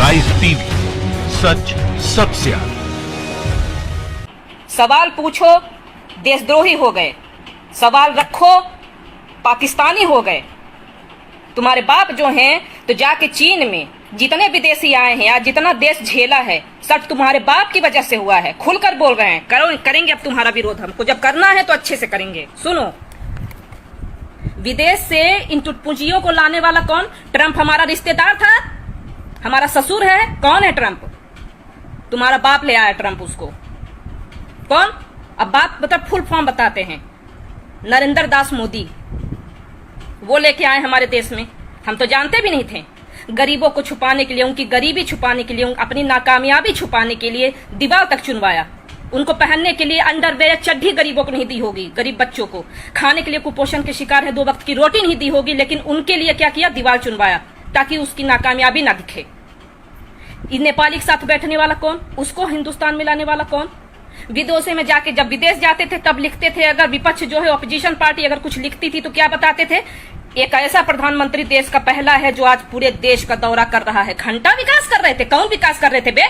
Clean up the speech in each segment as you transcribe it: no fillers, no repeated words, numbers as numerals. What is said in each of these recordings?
Live TV, सच सबसे आगे। सवाल पूछो, देशद्रोही हो गए। सवाल रखो, पाकिस्तानी हो गए। तुम्हारे बाप जो हैं तो जाके चीन में जितने विदेशी आए हैं, आज जितना देश झेला है, सब तुम्हारे बाप की वजह से हुआ है। खुलकर बोल रहे हैं, करेंगे अब तुम्हारा विरोध। हमको जब करना है तो अच्छे से करेंगे। सुनो, विदेश से इन टुटपुंजियों को लाने वाला कौन? ट्रम्प हमारा रिश्तेदार था, हमारा ससुर है। कौन है ट्रम्प? तुम्हारा बाप ले आया ट्रम्प उसको। कौन? अब बात मतलब फुल फॉर्म बताते हैं। नरेंद्र दास मोदी, वो लेके आए हमारे देश में। हम तो जानते भी नहीं थे। गरीबों को छुपाने के लिए, उनकी गरीबी छुपाने के लिए, अपनी नाकामयाबी छुपाने के लिए दीवार तक चुनवाया। उनको पहनने के लिए अंडरवेयर चड्ढी गरीबों को नहीं दी होगी, गरीब बच्चों को। खाने के लिए कुपोषण के शिकार है, 2 वक्त की रोटी नहीं दी होगी, लेकिन उनके लिए क्या किया? दीवार चुनवाया ताकि उसकी नाकामयाबी ना दिखे। नेपाली के साथ बैठने वाला कौन? उसको हिंदुस्तान में लाने वाला कौन? विदेशों में जाके जब विदेश जाते थे तब लिखते थे, अगर विपक्ष जो है ऑपोजिशन पार्टी अगर कुछ लिखती थी तो क्या बताते थे? एक ऐसा प्रधानमंत्री देश का पहला है जो आज पूरे देश का दौरा कर रहा है। घंटा विकास कर रहे थे। कौन विकास कर रहे थे बे?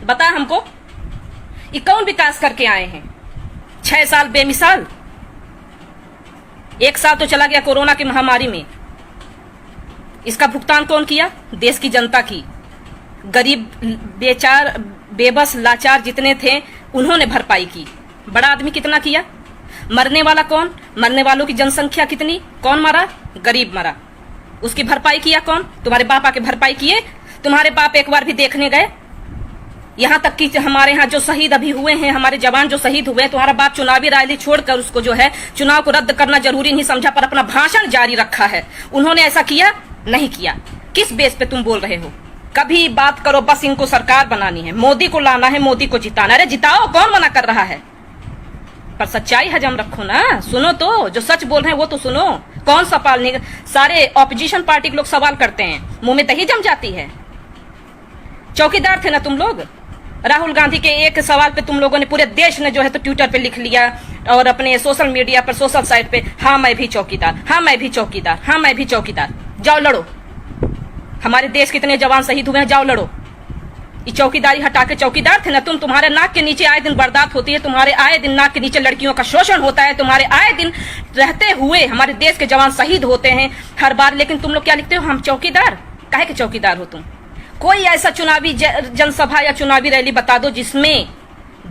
बता हमको, ये कौन विकास करके आए हैं? 6 साल बेमिसाल। 1 साल तो चला गया कोरोना की महामारी में। इसका भुगतान कौन किया? देश की जनता की। गरीब, बेचार, बेबस, लाचार जितने थे उन्होंने भरपाई की। बड़ा आदमी कितना किया? मरने वाला कौन? मरने वालों की जनसंख्या कितनी? कौन मरा? गरीब मरा। उसकी भरपाई किया कौन? तुम्हारे बाप आके भरपाई किए? तुम्हारे बाप एक बार भी देखने गए? यहाँ तक कि हमारे यहाँ जो शहीद अभी हुए हैं, हमारे जवान जो शहीद हुए, तुम्हारा बाप चुनावी रैली छोड़कर उसको जो है चुनाव को रद्द करना जरूरी नहीं समझा, पर अपना भाषण जारी रखा है। उन्होंने ऐसा किया? नहीं किया। किस बेस पे तुम बोल रहे हो? कभी बात करो, बस इनको सरकार बनानी है, मोदी को लाना है, मोदी को जिताना। अरे जिताओ, कौन मना कर रहा है? पर सच्चाई हजम रखो ना। सुनो तो, जो सच बोल रहे हैं वो तो सुनो। कौन सवाल नहीं? सारे ऑपोजिशन पार्टी के लोग सवाल करते हैं, मुंह में दही जम जाती है। चौकीदार थे ना तुम लोग। राहुल गांधी के एक सवाल पे तुम लोगों ने, पूरे देश ने जो है तो ट्विटर पे लिख लिया और अपने सोशल मीडिया पर, सोशल साइट पे, हाँ मैं भी चौकीदार, हाँ मैं भी चौकीदार, हाँ मैं भी चौकीदार। जाओ लड़ो। हमारे देश के इतने जवान शहीद हुए हैं, जाओ लड़ो। ये चौकीदारी हटा के, चौकीदार थे ना तुम। तुम्हारे नाक के नीचे आए दिन बर्दाश्त होती है, तुम्हारे आए दिन नाक के नीचे लड़कियों का शोषण होता है, तुम्हारे आए दिन रहते हुए हमारे देश के जवान शहीद होते हैं हर बार। लेकिन तुम लोग क्या लिखते हो? हम चौकीदार। काहे के चौकीदार हो तुम? कोई ऐसा चुनावी जनसभा या चुनावी रैली बता दो जिसमें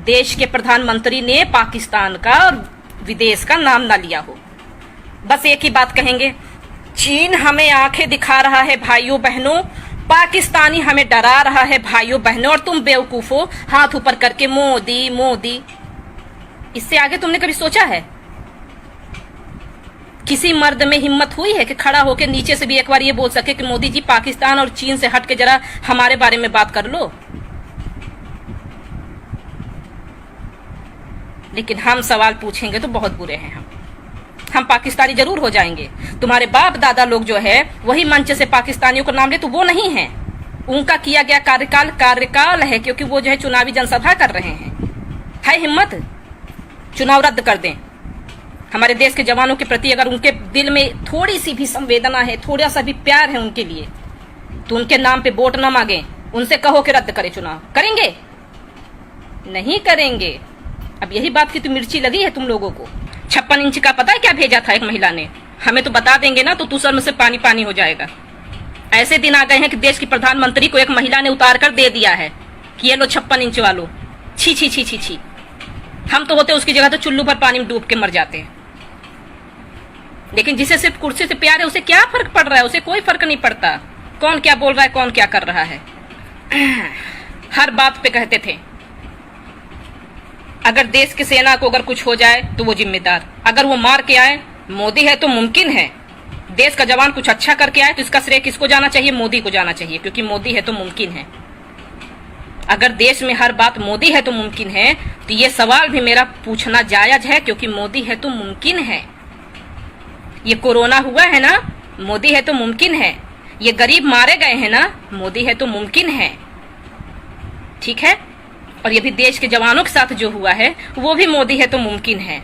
देश के प्रधानमंत्री ने पाकिस्तान का और विदेश का नाम ना लिया हो। बस एक ही बात कहेंगे, चीन हमें आंखें दिखा रहा है भाइयों बहनों, पाकिस्तानी हमें डरा रहा है भाइयों बहनों, और तुम बेवकूफ हो हाथ ऊपर करके मोदी मोदी। इससे आगे तुमने कभी सोचा है? किसी मर्द में हिम्मत हुई है कि खड़ा होकर नीचे से भी एक बार ये बोल सके कि मोदी जी पाकिस्तान और चीन से हट के जरा हमारे बारे में बात कर लो? लेकिन हम सवाल पूछेंगे तो बहुत बुरे हैं। हम पाकिस्तानी जरूर हो जाएंगे। तुम्हारे बाप दादा लोग जो है वही मंच से पाकिस्तानियों का नाम ले, तो वो नहीं है। उनका किया गया कार्यकाल है, क्योंकि वो जो है चुनावी जनसभा कर रहे हैं। है हिम्मत? चुनाव रद्द कर दें। हमारे देश के जवानों के प्रति अगर उनके दिल में थोड़ी सी भी संवेदना है, थोड़ा सा भी प्यार है उनके लिए, तो उनके नाम पे वोट न मांगे, उनसे कहो कि रद्द करें चुनाव। करेंगे? नहीं करेंगे। अब यही बात की तो मिर्ची लगी है तुम लोगों को। 56 इंच का पता है क्या भेजा था एक महिला ने? हमें तो बता देंगे ना तो तू सर में से पानी पानी हो जाएगा। ऐसे दिन आ गए हैं कि देश की प्रधानमंत्री को एक महिला ने उतार कर दे दिया है कि ये लो 56 इंच वालों। छी छी छी छी छी। हम तो होते उसकी जगह तो चुल्लू पर पानी में डूब के मर जाते हैं। लेकिन जिसे सिर्फ कुर्सी से प्यार है उसे क्या फर्क पड़ रहा है? उसे कोई फर्क नहीं पड़ता कौन क्या बोल रहा है, कौन क्या कर रहा है। हर बात पे कहते थे अगर देश की सेना को अगर कुछ हो जाए तो वो जिम्मेदार, अगर वो मार के आए मोदी है तो मुमकिन है। देश का जवान कुछ अच्छा करके आए तो इसका श्रेय किसको जाना चाहिए? मोदी को जाना चाहिए, क्योंकि मोदी है तो मुमकिन है। अगर देश में हर बात मोदी है तो मुमकिन है तो ये सवाल भी मेरा पूछना जायज है, क्योंकि मोदी है तो मुमकिन है। ये कोरोना हुआ है ना, मोदी है तो मुमकिन है। ये गरीब मारे गए हैं ना, मोदी है तो मुमकिन है। ठीक है, और ये भी देश के जवानों के साथ जो हुआ है वो भी मोदी है तो मुमकिन है।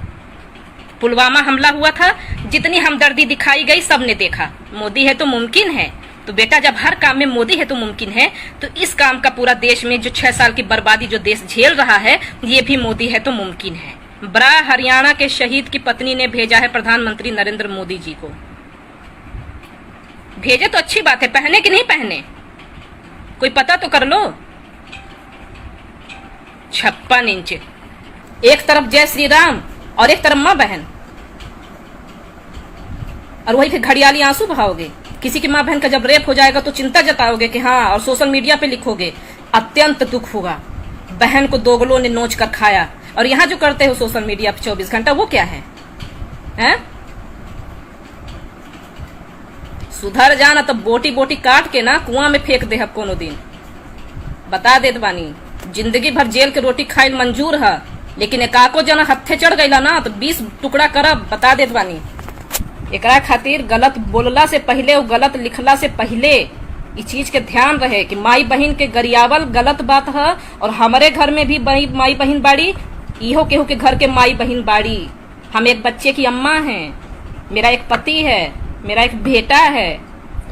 पुलवामा हमला हुआ था, जितनी हमदर्दी दिखाई गई सबने देखा, मोदी है तो मुमकिन है। तो बेटा जब हर काम में मोदी है तो मुमकिन है, तो इस काम का पूरा देश में जो 6 साल की बर्बादी जो देश झेल रहा है ये भी मोदी है तो मुमकिन है। बड़ा हरियाणा के शहीद की पत्नी ने भेजा है प्रधानमंत्री नरेंद्र मोदी जी को। भेजे तो अच्छी बात है, पहने कि नहीं पहने कोई पता तो कर लो। 56 इंच, एक तरफ जय श्री राम और एक तरफ मां बहन, और वही फिर घड़ियाली आंसू बहाओगे। किसी की मां बहन का जब रेप हो जाएगा तो चिंता जताओगे कि हाँ, और सोशल मीडिया पे लिखोगे अत्यंत दुख हुआ, बहन को दोगलों ने नोच कर खाया। और यहाँ जो करते हो सोशल मीडिया पे 24 घंटा, वो क्या है, हैं? सुधर जाना तब बोटी बोटी काट के ना कुआं में फेंक दे अब कोनो दिन। बता देत बानी, जिंदगी भर जेल के रोटी खाइल मंजूर है, लेकिन एकाको जना हत्थे चढ़ गईला ना तो 20 टुकड़ा करब। बता देत बानी, एकरा खातिर गलत बोलला से पहले और गलत लिखला से पहले इस चीज के ध्यान रहे कि माई बहन के गरियावल गलत बात है। और हमारे घर में भी माई बहन बाड़ी, इहो केहू के घर के माई बहन बाड़ी। हम एक बच्चे की अम्मा हैं, मेरा एक पति है, मेरा एक बेटा है,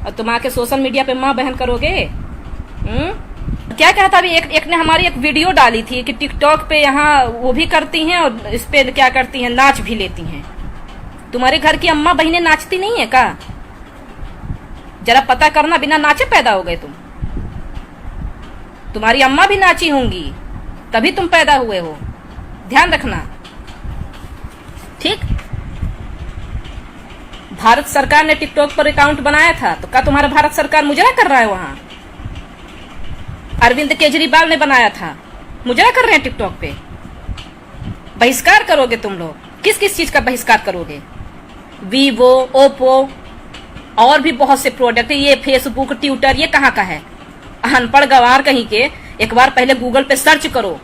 और तुम आके सोशल मीडिया पे माँ बहन करोगे? क्या कहा था अभी एक ने हमारी एक वीडियो डाली थी कि टिकटॉक पे यहाँ वो भी करती हैं और इस पे क्या करती हैं, नाच भी लेती हैं। तुम्हारे घर की अम्मा बहनें नाचती नहीं है का? जरा पता करना, बिना नाचे पैदा हो गए तुम। तुम्हारी अम्मा भी नाची होंगी तभी तुम पैदा हुए हो, ध्यान रखना। ठीक, भारत सरकार ने टिकटॉक पर अकाउंट बनाया था तो क्या तुम्हारा भारत सरकार मुजरा कर रहा है? वहां अरविंद केजरीवाल ने बनाया था, मुजरा कर रहे हैं टिकटॉक पे। बहिष्कार करोगे तुम लोग, किस किस चीज का बहिष्कार करोगे? वीवो, ओप्पो और भी बहुत से प्रोडक्ट, ये फेसबुक, ट्विटर, ये कहाँ का है? अनपढ़ गवार कहीं के, एक बार पहले गूगल पे सर्च करो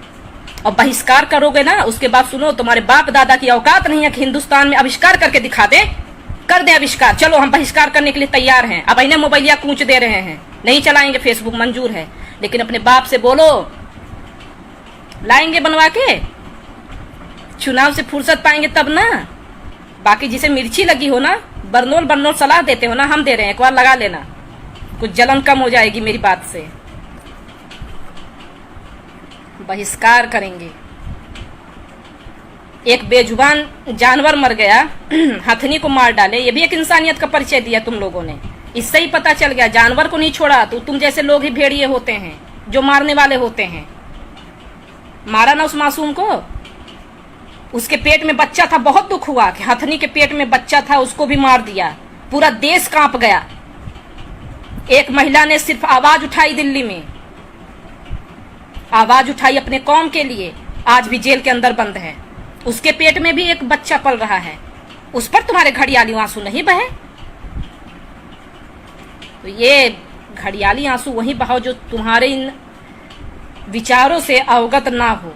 और बहिष्कार करोगे ना, उसके बाद सुनो तुम्हारे बाप दादा की औकात नहीं है कि हिंदुस्तान में आविष्कार करके दिखा दे। कर दे आविष्कार, चलो हम बहिष्कार करने के लिए तैयार हैं। अब इन्हें मोबाइलिया कूच दे रहे हैं, नहीं चलाएंगे फेसबुक, मंजूर है, लेकिन अपने बाप से बोलो लाएंगे बनवा के, चुनाव से फुर्सत पाएंगे तब ना। बाकी जिसे मिर्ची लगी हो ना, बरनोल सलाह देते हो ना, हम दे रहे हैं, एक बार लगा लेना, कुछ जलन कम हो जाएगी मेरी बात से। बहिष्कार करेंगे। एक बेजुबान जानवर मर गया, हथनी को मार डाले, ये भी एक इंसानियत का परिचय दिया तुम लोगों ने। इससे ही पता चल गया, जानवर को नहीं छोड़ा तो तुम जैसे लोग ही भेड़िए होते हैं जो मारने वाले होते हैं। मारा ना उस मासूम को, उसके पेट में बच्चा था, बहुत दुख हुआ कि हथनी के पेट में बच्चा था, उसको भी मार दिया, पूरा देश कांप गया। एक महिला ने सिर्फ आवाज उठाई, दिल्ली में आवाज उठाई अपने कौम के लिए, आज भी जेल के अंदर बंद है। उसके पेट में भी एक बच्चा पल रहा है, उस पर तुम्हारे घड़ियाली आंसू नहीं बहे। तो ये घड़ियाली आंसू वही बहाओ जो तुम्हारे इन विचारों से अवगत ना हो,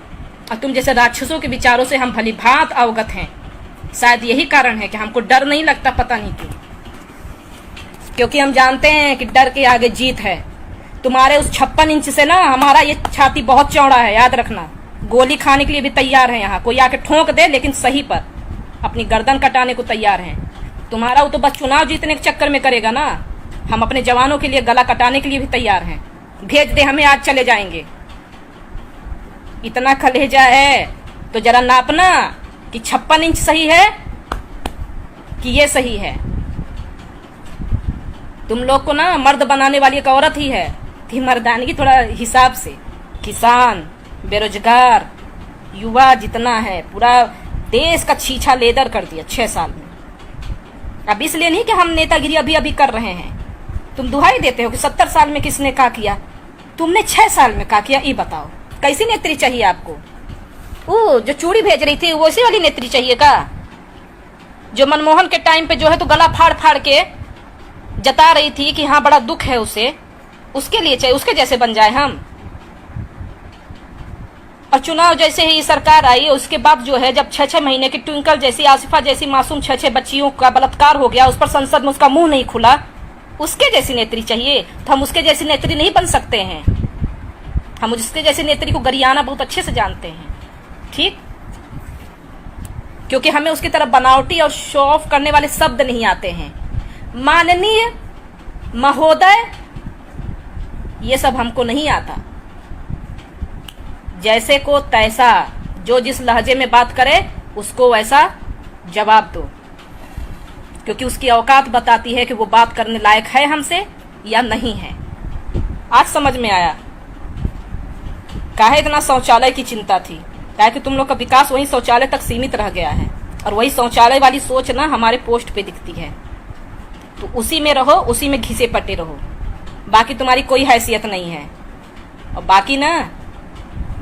और तुम जैसे राक्षसों के विचारों से हम भली भांत अवगत हैं। शायद यही कारण है कि हमको डर नहीं लगता, पता नहीं क्यों, क्योंकि हम जानते हैं कि डर के आगे जीत है। तुम्हारे उस 56 इंच से ना हमारा ये छाती बहुत चौड़ा है, याद रखना। गोली खाने के लिए भी तैयार है, यहाँ कोई आके ठोक दे लेकिन सही पर, अपनी गर्दन कटाने को तैयार हैं। तुम्हारा वो तो बस चुनाव जीतने के चक्कर में करेगा ना, हम अपने जवानों के लिए गला कटाने के लिए भी तैयार हैं। भेज दे हमें, आज चले जाएंगे। इतना कलेजा है तो जरा नापना कि 56 इंच सही है कि ये सही है? तुम लोग को ना मर्द बनाने वाली एक औरत ही है, थी मर्दानगी थोड़ा हिसाब से। किसान, बेरोजगार, युवा जितना है, पूरा देश का छीछा लेदर कर दिया 6 साल में। अब इसलिए नहीं कि हम नेतागिरी अभी अभी कर रहे हैं। तुम दुहाई देते हो कि 70 साल में किसने क्या किया, तुमने 6 साल में क्या किया, ये बताओ। कैसी नेत्री चाहिए आपको? वो जो चूड़ी भेज रही थी वो उसी वाली नेत्री चाहिए का, जो मनमोहन के टाइम पे जो है तो गला फाड़ फाड़ के जता रही थी कि हाँ बड़ा दुख है उसे, उसके लिए चाहिए, उसके जैसे बन जाए हम? और चुनाव जैसे ही सरकार आई उसके बाद जो है जब 6-6 महीने की ट्विंकल जैसी, आसिफा जैसी मासूम 6-6 बच्चियों का बलात्कार हो गया, उस पर संसद में उसका मुंह नहीं खुला, उसके जैसी नेत्री चाहिए? तो हम उसके जैसी नेत्री नहीं बन सकते हैं। हम उसके जैसी नेत्री को गरियाना बहुत अच्छे से जानते हैं, ठीक? क्योंकि हमें उसकी तरफ बनावटी और शो ऑफ करने वाले शब्द नहीं आते हैं। माननीय, महोदय, ये सब हमको नहीं आता। जैसे को तैसा, जो जिस लहजे में बात करे उसको वैसा जवाब दो, क्योंकि उसकी औकात बताती है कि वो बात करने लायक है हमसे या नहीं है। आज समझ में आया काहे इतना शौचालय की चिंता थी, काहे कि तुम लोग का विकास वही शौचालय तक सीमित रह गया है, और वही शौचालय वाली सोच ना हमारे पोस्ट पे दिखती है। तो उसी में रहो, उसी में घिसे पटे रहो, बाकी तुम्हारी कोई हैसियत नहीं है। और बाकी ना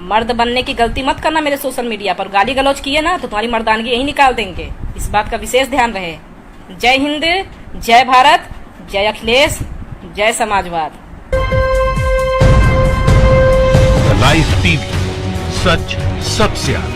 मर्द बनने की गलती मत करना मेरे सोशल मीडिया पर, गाली गलौज किए ना तो तुम्हारी मर्दानगी यही निकाल देंगे, इस बात का विशेष ध्यान रहे। जय हिंद, जय भारत, जय अखिलेश, जय समाजवाद। लाइव टीवी, सच सबसे आगे।